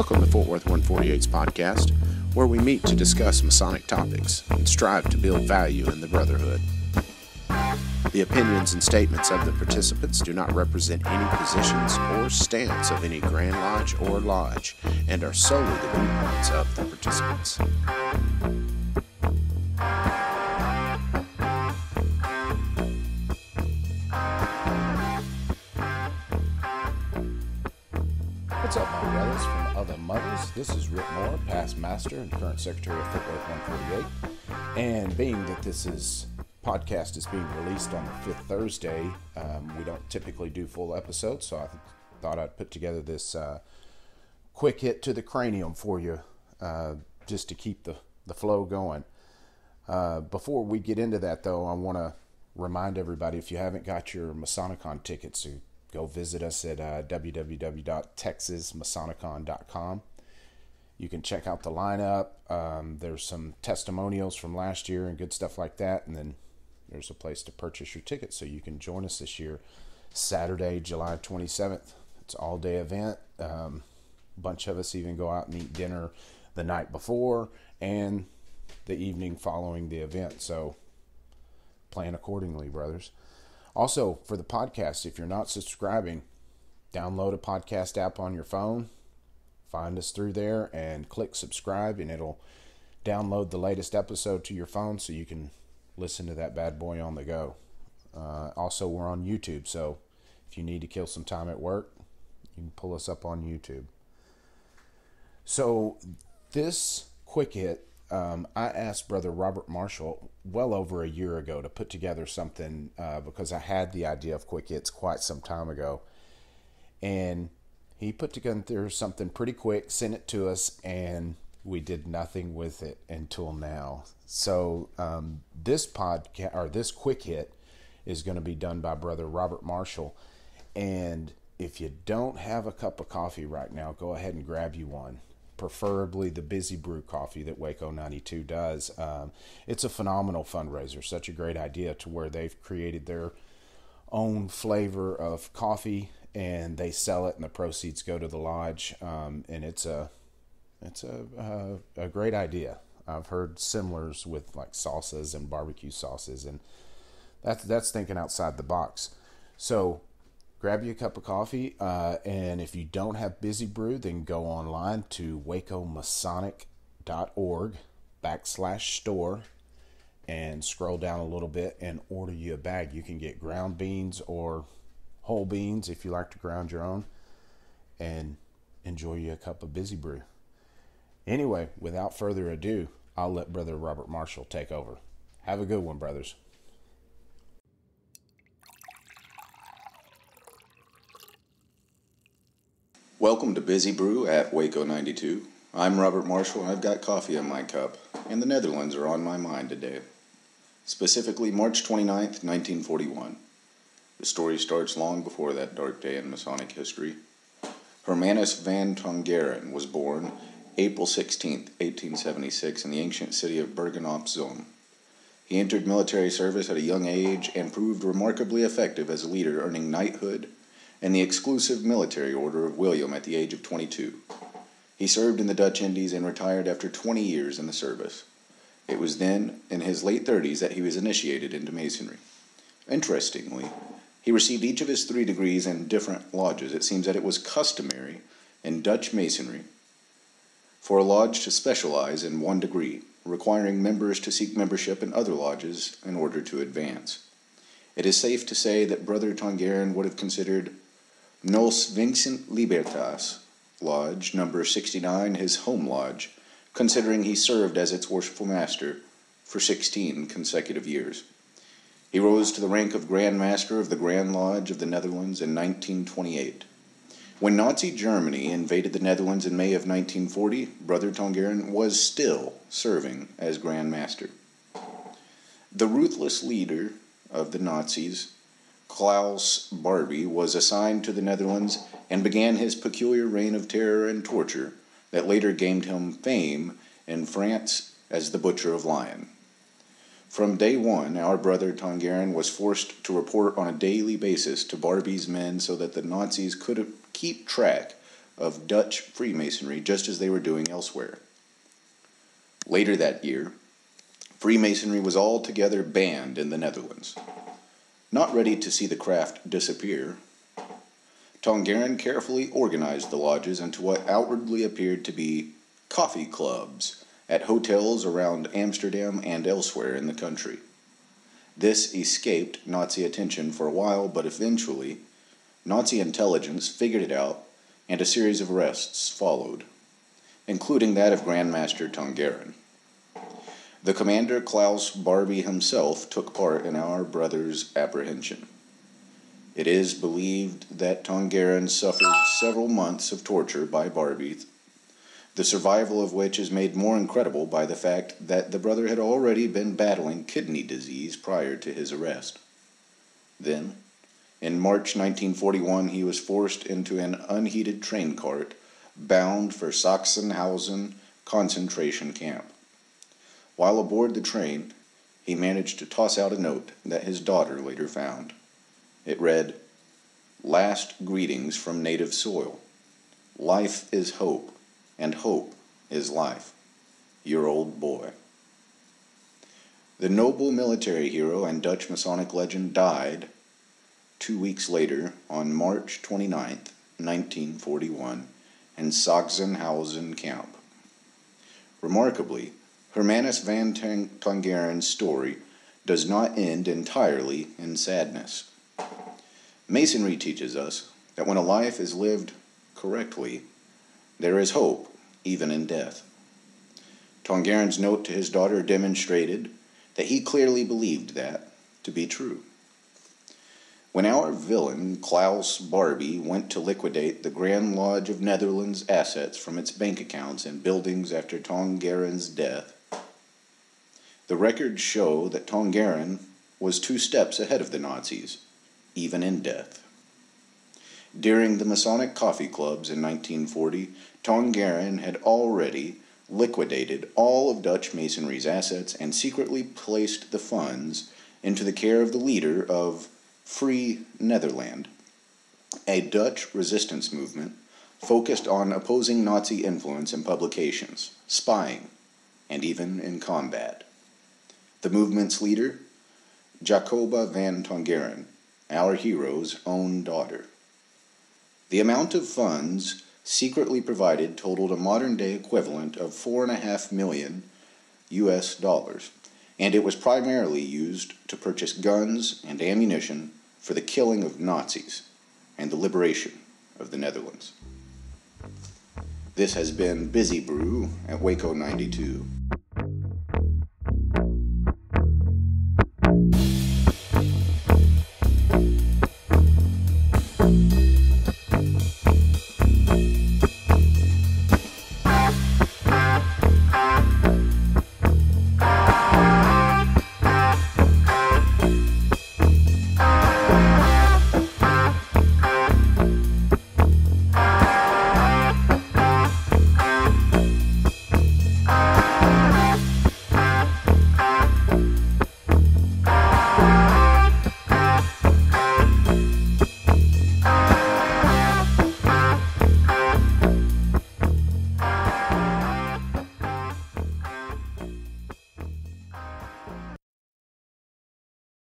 Welcome to Fort Worth 148's podcast, where we meet to discuss Masonic topics and strive to build value in the Brotherhood. The opinions and statements of the participants do not represent any positions or stance of any Grand Lodge or Lodge and are solely the viewpoints of the participants. What's up, my brothers from other mothers? This is Rick Moore, past master and current secretary of Fort Worth 148. And being that this podcast is being released on the fifth Thursday, we don't typically do full episodes, so I thought I'd put together this quick hit to the cranium for you, just to keep the flow going. Before we get into that, though, I want to remind everybody, if you haven't got your Masonicon tickets, to go visit us at www.texasmasonicon.com. You can check out the lineup. There's some testimonials from last year and good stuff like that. And then there's a place to purchase your ticket so you can join us this year, Saturday, July 27th. It's an all-day event. A bunch of us even go out and eat dinner the night before and the evening following the event. So plan accordingly, brothers. Also, for the podcast, if you're not subscribing, download a podcast app on your phone, find us through there, and click subscribe, and it'll download the latest episode to your phone so you can listen to that bad boy on the go. Also, we're on YouTube, so if you need to kill some time at work, you can pull us up on YouTube. So, this quick hit, I asked Brother Robert Marshall well over a year ago to put together something because I had the idea of quick hits quite some time ago. And he put together something pretty quick, sent it to us, and we did nothing with it until now. So this podcast, or this quick hit, is going to be done by Brother Robert Marshall. And if you don't have a cup of coffee right now, go ahead and grab you one. Preferably the Busy Brew coffee that Waco 92 does. It's a phenomenal fundraiser. Such a great idea to where they've created their own flavor of coffee and they sell it and the proceeds go to the lodge. And it's a great idea. I've heard similars with like salsas and barbecue sauces, and that's thinking outside the box. So grab you a cup of coffee, and if you don't have Busy Brew, then go online to wacomasonic.org/store and scroll down a little bit and order you a bag. You can get ground beans or whole beans if you like to ground your own, and enjoy you a cup of Busy Brew. Anyway, without further ado, I'll let Brother Robert Marshall take over. Have a good one, brothers. Welcome to Busy Brew at Waco 92. I'm Robert Marshall, and I've got coffee in my cup, and the Netherlands are on my mind today. Specifically, March 29th, 1941. The story starts long before that dark day in Masonic history. Hermanus van Tongeren was born April 16th, 1876, in the ancient city of Bergen op Zoom. He entered military service at a young age and proved remarkably effective as a leader, earning knighthood and the exclusive military order of William at the age of 22. He served in the Dutch Indies and retired after 20 years in the service. It was then, in his late 30s, that he was initiated into Masonry. Interestingly, he received each of his 3 degrees in different lodges. It seems that it was customary in Dutch Masonry for a lodge to specialize in 1 degree, requiring members to seek membership in other lodges in order to advance. It is safe to say that Brother Tongeren would have considered Nos Vincent Libertas Lodge, number 69, his home lodge, considering he served as its worshipful master for 16 consecutive years. He rose to the rank of Grand Master of the Grand Lodge of the Netherlands in 1928. When Nazi Germany invaded the Netherlands in May of 1940, Brother Tongeren was still serving as Grand Master. The ruthless leader of the Nazis, Klaus Barbie, was assigned to the Netherlands and began his peculiar reign of terror and torture that later gained him fame in France as the Butcher of Lyon. From day one, our brother Tongeren was forced to report on a daily basis to Barbie's men so that the Nazis could keep track of Dutch Freemasonry just as they were doing elsewhere. Later that year, Freemasonry was altogether banned in the Netherlands. Not ready to see the craft disappear, Tongeren carefully organized the lodges into what outwardly appeared to be coffee clubs at hotels around Amsterdam and elsewhere in the country. This escaped Nazi attention for a while, but eventually Nazi intelligence figured it out and a series of arrests followed, including that of Grandmaster Tongeren. The commander Klaus Barbie himself took part in our brother's apprehension. It is believed that Tongeren suffered several months of torture by Barbie, the survival of which is made more incredible by the fact that the brother had already been battling kidney disease prior to his arrest. Then, in March 1941, he was forced into an unheated train cart bound for Sachsenhausen concentration camp. While aboard the train, he managed to toss out a note that his daughter later found. It read, "Last greetings from native soil. Life is hope, and hope is life. Your old boy." The noble military hero and Dutch Masonic legend died 2 weeks later on March 29, 1941, in Sachsenhausen camp. Remarkably, Hermanus van Tongeren's story does not end entirely in sadness. Masonry teaches us that when a life is lived correctly, there is hope, even in death. Tongeren's note to his daughter demonstrated that he clearly believed that to be true. When our villain, Klaus Barbie, went to liquidate the Grand Lodge of Netherlands' assets from its bank accounts and buildings after Tongeren's death, the records show that Tongeren was 2 steps ahead of the Nazis, even in death. During the Masonic coffee clubs in 1940, Tongeren had already liquidated all of Dutch Masonry's assets and secretly placed the funds into the care of the leader of Free Netherland, a Dutch resistance movement focused on opposing Nazi influence in publications, spying, and even in combat. The movement's leader, Jacoba van Tongeren, our hero's own daughter. The amount of funds secretly provided totaled a modern-day equivalent of $4.5 million US, and it was primarily used to purchase guns and ammunition for the killing of Nazis and the liberation of the Netherlands. This has been Busy Brew at Waco 92.